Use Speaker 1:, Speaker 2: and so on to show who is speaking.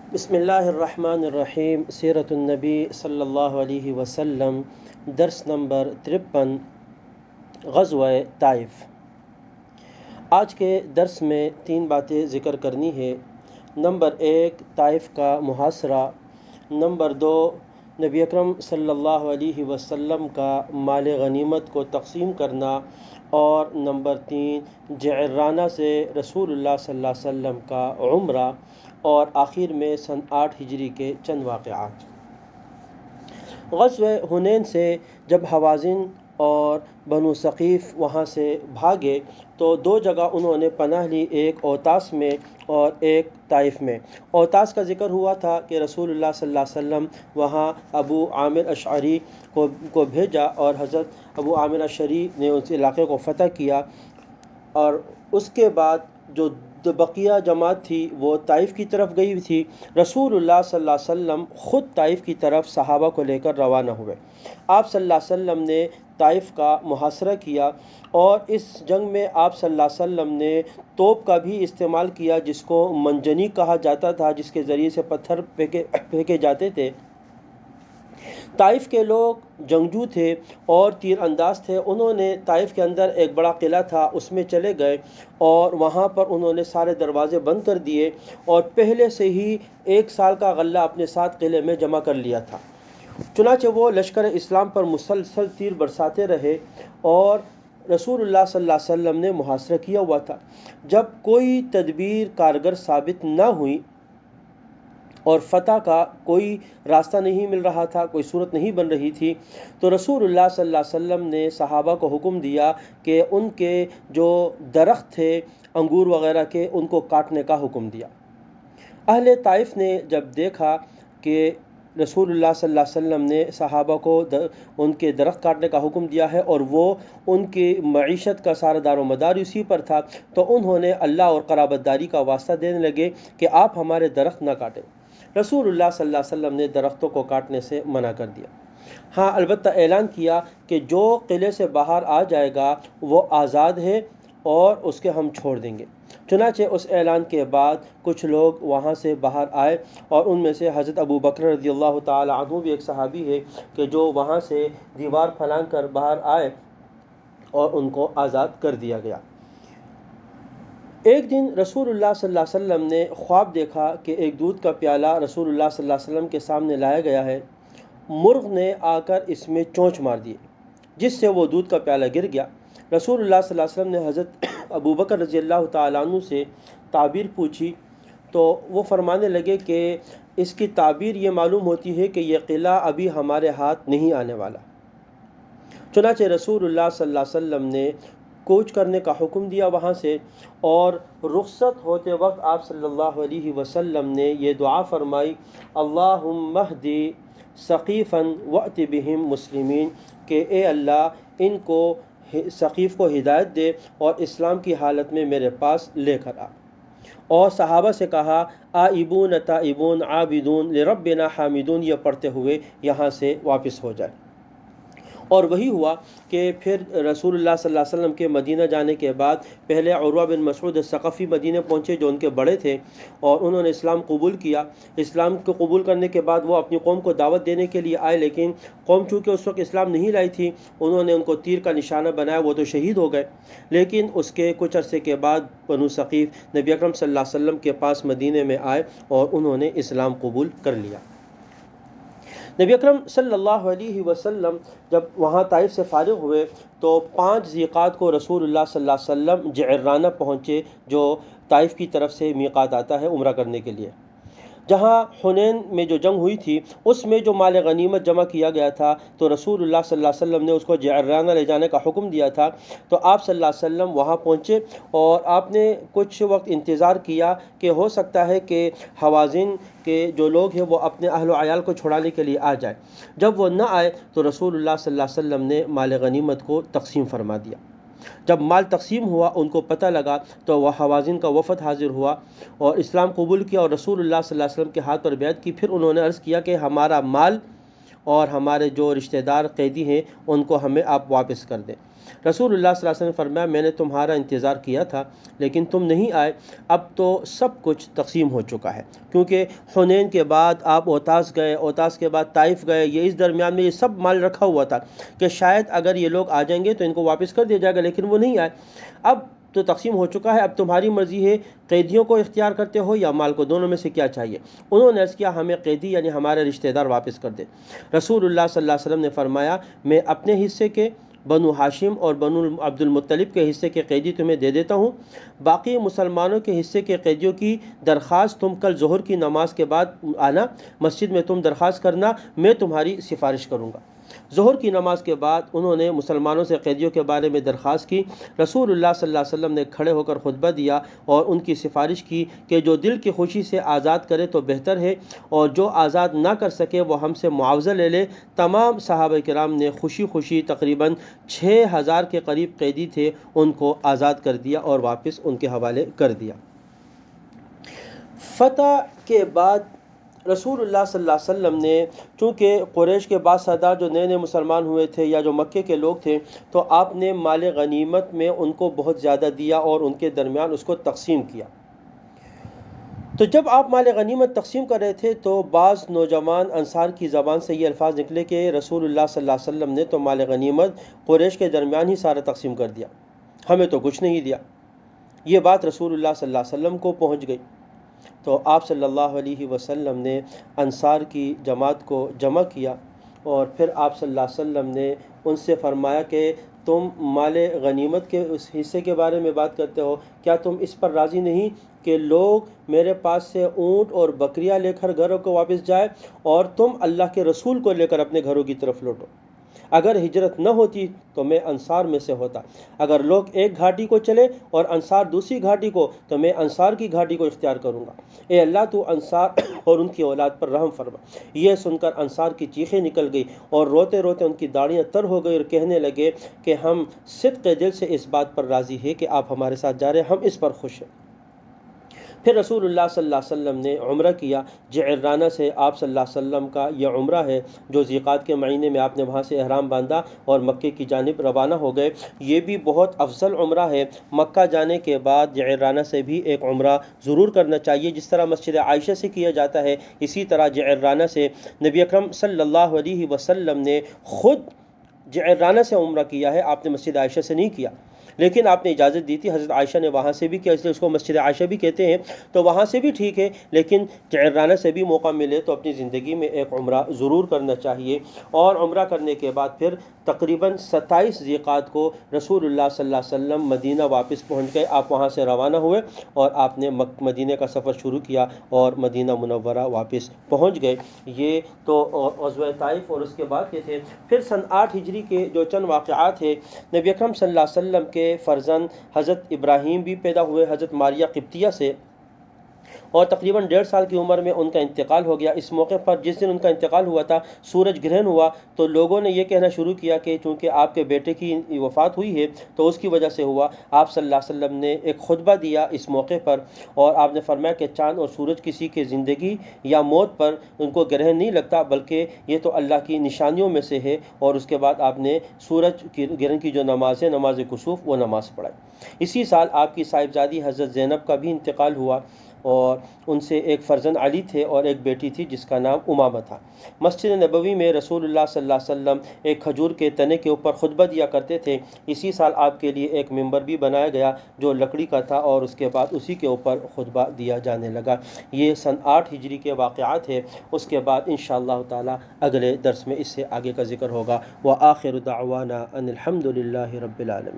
Speaker 1: بسم اللہ الرحمن الرحیم، سیرت النبی صلی اللہ علیہ وسلم، درس نمبر 53، غزوہ طائف۔ آج کے درس میں 3 باتیں ذکر کرنی ہے۔ نمبر 1، طائف کا محاصرہ۔ نمبر 2، نبی اکرم صلی اللہ علیہ وسلم کا مال غنیمت کو تقسیم کرنا۔ اور نمبر 3، جعرانہ سے رسول اللہ صلی اللہ علیہ وسلم کا عمرہ۔ اور آخر میں سن 8 ہجری کے چند واقعات۔ غزوہ حنین سے جب حوازن اور بنو ثقیف وہاں سے بھاگے تو 2 جگہ انہوں نے پناہ لی، ایک اوطاس میں اور ایک طائف میں۔ اوطاس کا ذکر ہوا تھا کہ رسول اللہ صلی اللہ علیہ وسلم وہاں ابو عامر اشعری کو بھیجا اور حضرت ابو عامر اشعری نے اس علاقے کو فتح کیا، اور اس کے بعد جو بقیہ جماعت تھی وہ طائف کی طرف گئی تھی۔ رسول اللہ صلی اللہ علیہ وسلم خود طائف کی طرف صحابہ کو لے کر روانہ ہوئے۔ آپ صلی اللہ علیہ وسلم نے طائف کا محاصرہ کیا، اور اس جنگ میں آپ صلی اللہ علیہ وسلم نے توپ کا بھی استعمال کیا، جس کو منجنیق کہا جاتا تھا، جس کے ذریعے سے پتھر پھینکے جاتے تھے۔ طائف کے لوگ جنگجو تھے اور تیر انداز تھے۔ انہوں نے طائف کے اندر ایک بڑا قلعہ تھا، اس میں چلے گئے اور وہاں پر انہوں نے سارے دروازے بند کر دیے، اور پہلے سے ہی 1 سال کا غلہ اپنے ساتھ قلعے میں جمع کر لیا تھا۔ چنانچہ وہ لشکر اسلام پر مسلسل تیر برساتے رہے، اور رسول اللہ صلی اللہ علیہ وسلم نے محاصرہ کیا ہوا تھا۔ جب کوئی تدبیر کارگر ثابت نہ ہوئی اور فتح کا کوئی راستہ نہیں مل رہا تھا، کوئی صورت نہیں بن رہی تھی، تو رسول اللہ صلی اللہ علیہ وسلم نے صحابہ کو حکم دیا کہ ان کے جو درخت تھے انگور وغیرہ کے، ان کو کاٹنے کا حکم دیا۔ اہل طائف نے جب دیکھا کہ رسول اللہ صلی اللہ علیہ وسلم نے صحابہ کو ان کے درخت کاٹنے کا حکم دیا ہے، اور وہ ان کی معیشت کا سارا دار و مدار اسی پر تھا، تو انہوں نے اللہ اور قرابت داری کا واسطہ دینے لگے کہ آپ ہمارے درخت نہ کاٹیں۔ رسول اللہ صلی اللہ علیہ وسلم نے درختوں کو کاٹنے سے منع کر دیا۔ ہاں، البتہ اعلان کیا کہ جو قلعے سے باہر آ جائے گا وہ آزاد ہے اور اس کے ہم چھوڑ دیں گے۔ چنانچہ اس اعلان کے بعد کچھ لوگ وہاں سے باہر آئے، اور ان میں سے حضرت ابو بکر رضی اللہ تعالی عنہ بھی ایک صحابی ہے کہ جو وہاں سے دیوار پھلانگ کر باہر آئے اور ان کو آزاد کر دیا گیا۔ ایک دن رسول اللہ صلی اللہ علیہ وسلم نے خواب دیکھا کہ ایک دودھ کا پیالہ رسول اللہ صلی اللہ علیہ وسلم کے سامنے لایا گیا ہے۔ مرغ نے آ کر اس میں چونچ مار دی، جس سے وہ دودھ کا پیالہ گر گیا۔ رسول اللہ صلی اللہ علیہ وسلم نے حضرت ابو بکر رضی اللہ تعالیٰ عنہ سے تعبیر پوچھی، تو وہ فرمانے لگے کہ اس کی تعبیر یہ معلوم ہوتی ہے کہ یہ قلعہ ابھی ہمارے ہاتھ نہیں آنے والا۔ چنانچہ رسول اللہ صلی اللہ علیہ وسلم نے کوچ کرنے کا حکم دیا وہاں سے، اور رخصت ہوتے وقت آپ صلی اللہ علیہ وسلم نے یہ دعا فرمائی، اللہم اہدی ثقیفا وأت بہم مسلمین، کہ اے اللہ ان کو ثقیف کو ہدایت دے اور اسلام کی حالت میں میرے پاس لے کر آ۔ اور صحابہ سے کہا، آئبون تائبون عابدون لربنا حامدون، یہ پڑھتے ہوئے یہاں سے واپس ہو جائے۔ اور وہی ہوا کہ پھر رسول اللہ صلی اللہ علیہ وسلم کے مدینہ جانے کے بعد پہلے عروہ بن مسعود الثقفی مدینہ پہنچے، جو ان کے بڑے تھے، اور انہوں نے اسلام قبول کیا۔ اسلام کو قبول کرنے کے بعد وہ اپنی قوم کو دعوت دینے کے لیے آئے، لیکن قوم چونکہ اس وقت اسلام نہیں لائی تھی، انہوں نے ان کو تیر کا نشانہ بنایا، وہ تو شہید ہو گئے۔ لیکن اس کے کچھ عرصے کے بعد بنو ثقیف نبی اکرم صلی اللہ علیہ وسلم کے پاس مدینہ میں آئے اور انہوں نے اسلام قبول کر لیا۔ نبی اکرم صلی اللہ علیہ وسلم جب وہاں طائف سے فارغ ہوئے تو 5 ذیقات کو رسول اللہ صلی اللہ علیہ وسلم جعرانہ پہنچے، جو طائف کی طرف سے میقات آتا ہے عمرہ کرنے کے لیے۔ جہاں حنین میں جو جنگ ہوئی تھی اس میں جو مال غنیمت جمع کیا گیا تھا، تو رسول اللہ صلی اللہ علیہ وسلم نے اس کو جعرانہ لے جانے کا حکم دیا تھا۔ تو آپ صلی اللہ علیہ وسلم وہاں پہنچے، اور آپ نے کچھ وقت انتظار کیا کہ ہو سکتا ہے کہ حوازن کے جو لوگ ہیں وہ اپنے اہل و عیال کو چھڑانے کے لیے آ جائے۔ جب وہ نہ آئے تو رسول اللہ صلی اللہ علیہ وسلم نے مال غنیمت کو تقسیم فرما دیا۔ جب مال تقسیم ہوا، ان کو پتہ لگا، تو وہ حوازن کا وفد حاضر ہوا اور اسلام قبول کیا اور رسول اللہ صلی اللہ علیہ وسلم کے ہاتھ پر بیعت کی۔ پھر انہوں نے عرض کیا کہ ہمارا مال اور ہمارے جو رشتہ دار قیدی ہیں ان کو ہمیں آپ واپس کر دیں۔ رسول اللہ صلی اللہ علیہ وسلم نے فرمایا میں نے تمہارا انتظار کیا تھا لیکن تم نہیں آئے، اب تو سب کچھ تقسیم ہو چکا ہے، کیونکہ حنین کے بعد آپ اوتاس گئے، اوتاس کے بعد طائف گئے، یہ اس درمیان میں یہ سب مال رکھا ہوا تھا کہ شاید اگر یہ لوگ آ جائیں گے تو ان کو واپس کر دیا جائے گا، لیکن وہ نہیں آئے۔ اب تو تقسیم ہو چکا ہے، اب تمہاری مرضی ہے قیدیوں کو اختیار کرتے ہو یا مال کو، دونوں میں سے کیا چاہیے؟ انہوں نے عرض کیا ہمیں قیدی یعنی ہمارے رشتہ دار واپس کر دے۔ رسول اللہ صلی اللہ علیہ وسلم نے فرمایا میں اپنے حصے کے، بنو ہاشم اور بنو عبد المطلب کے حصے کے قیدی تمہیں دے دیتا ہوں، باقی مسلمانوں کے حصے کے قیدیوں کی درخواست تم کل ظہر کی نماز کے بعد آنا، مسجد میں تم درخواست کرنا، میں تمہاری سفارش کروں گا۔ ظہر کی نماز کے بعد انہوں نے مسلمانوں سے قیدیوں کے بارے میں درخواست کی۔ رسول اللہ صلی اللہ علیہ وسلم نے کھڑے ہو کر خطبہ دیا اور ان کی سفارش کی کہ جو دل کی خوشی سے آزاد کرے تو بہتر ہے، اور جو آزاد نہ کر سکے وہ ہم سے معاوضہ لے لے۔ تمام صحابہ کرام نے خوشی خوشی تقریباً 6000 کے قریب قیدی تھے ان کو آزاد کر دیا اور واپس ان کے حوالے کر دیا۔ فتح کے بعد رسول اللہ صلی اللہ علیہ وسلم نے، چونکہ قریش کے بعض سردار جو نئے نئے مسلمان ہوئے تھے یا جو مکے کے لوگ تھے، تو آپ نے مال غنیمت میں ان کو بہت زیادہ دیا اور ان کے درمیان اس کو تقسیم کیا۔ تو جب آپ مال غنیمت تقسیم کر رہے تھے تو بعض نوجوان انصار کی زبان سے یہ الفاظ نکلے کہ رسول اللہ صلی اللہ علیہ وسلم نے تو مال غنیمت قریش کے درمیان ہی سارا تقسیم کر دیا، ہمیں تو کچھ نہیں دیا۔ یہ بات رسول اللہ صلی اللہ علیہ وسلم کو پہنچ گئی، تو آپ صلی اللہ علیہ وسلم نے انصار کی جماعت کو جمع کیا اور پھر آپ صلی اللہ علیہ وسلم نے ان سے فرمایا کہ تم مال غنیمت کے اس حصے کے بارے میں بات کرتے ہو، کیا تم اس پر راضی نہیں کہ لوگ میرے پاس سے اونٹ اور بکریاں لے کر گھروں کو واپس جائے اور تم اللہ کے رسول کو لے کر اپنے گھروں کی طرف لوٹو؟ اگر ہجرت نہ ہوتی تو میں انصار میں سے ہوتا، اگر لوگ ایک گھاٹی کو چلے اور انصار دوسری گھاٹی کو تو میں انصار کی گھاٹی کو اختیار کروں گا۔ اے اللہ تو انصار اور ان کی اولاد پر رحم فرما۔ یہ سن کر انصار کی چیخیں نکل گئی اور روتے روتے ان کی داڑیاں تر ہو گئی اور کہنے لگے کہ ہم صدق دل سے اس بات پر راضی ہیں کہ آپ ہمارے ساتھ جا رہے ہیں، ہم اس پر خوش ہیں۔ پھر رسول اللہ صلی اللہ علیہ وسلم نے عمرہ کیا۔ جعرانہ سے آپ صلی اللہ علیہ وسلم کا یہ عمرہ ہے جو ذیقعدہ کے مہینے میں آپ نے وہاں سے احرام باندھا اور مکے کی جانب روانہ ہو گئے۔ یہ بھی بہت افضل عمرہ ہے۔ مکہ جانے کے بعد جعرانہ سے بھی ایک عمرہ ضرور کرنا چاہیے، جس طرح مسجد عائشہ سے کیا جاتا ہے اسی طرح جعرانہ سے۔ نبی اکرم صلی اللہ علیہ وسلم نے خود جعرانہ سے عمرہ کیا ہے، آپ نے مسجد عائشہ سے نہیں کیا، لیکن آپ نے اجازت دی تھی، حضرت عائشہ نے وہاں سے بھی کیا، اس لیے اس کو مسجد عائشہ بھی کہتے ہیں، تو وہاں سے بھی ٹھیک ہے، لیکن جعرانہ سے بھی موقع ملے تو اپنی زندگی میں ایک عمرہ ضرور کرنا چاہیے۔ اور عمرہ کرنے کے بعد پھر تقریباً 27 ذیقعدہ کو رسول اللہ صلی اللہ علیہ وسلم مدینہ واپس پہنچ گئے۔ آپ وہاں سے روانہ ہوئے اور آپ نے مدینہ کا سفر شروع کیا اور مدینہ منورہ واپس پہنچ گئے۔ یہ تو غزوہ طائف اور اس کے بعد کے تھے۔ پھر سن 8 ہجری کے جو چند واقعات ہیں، نبی اکرم صلی اللہ علیہ وسلم کے فرزند حضرت ابراہیم بھی پیدا ہوئے حضرت ماریہ قبطیہ سے، اور تقریباً 1.5 سال کی عمر میں ان کا انتقال ہو گیا۔ اس موقع پر جس دن ان کا انتقال ہوا تھا سورج گرہن ہوا، تو لوگوں نے یہ کہنا شروع کیا کہ چونکہ آپ کے بیٹے کی وفات ہوئی ہے تو اس کی وجہ سے ہوا۔ آپ صلی اللہ علیہ وسلم نے ایک خطبہ دیا اس موقع پر اور آپ نے فرمایا کہ چاند اور سورج کسی کے زندگی یا موت پر ان کو گرہن نہیں لگتا، بلکہ یہ تو اللہ کی نشانیوں میں سے ہے۔ اور اس کے بعد آپ نے سورج گرہن کی جو نماز ہے، نماز کسوف، وہ نماز پڑھائی۔ اسی سال آپ کی صاحبزادی حضرت زینب کا بھی انتقال ہوا اور ان سے ایک فرزند علی تھے اور ایک بیٹی تھی جس کا نام امامہ تھا۔ مسجد نبوی میں رسول اللہ صلی اللہ علیہ وسلم ایک کھجور کے تنے کے اوپر خطبہ دیا کرتے تھے۔ اسی سال آپ کے لیے ایک ممبر بھی بنایا گیا جو لکڑی کا تھا اور اس کے بعد اسی کے اوپر خطبہ دیا جانے لگا۔ یہ سن 8 ہجری کے واقعات ہیں۔ اس کے بعد انشاءاللہ تعالی اگلے درس میں اس سے آگے کا ذکر ہوگا۔ وآخر دعوانا ان الحمد للہ رب العالمین۔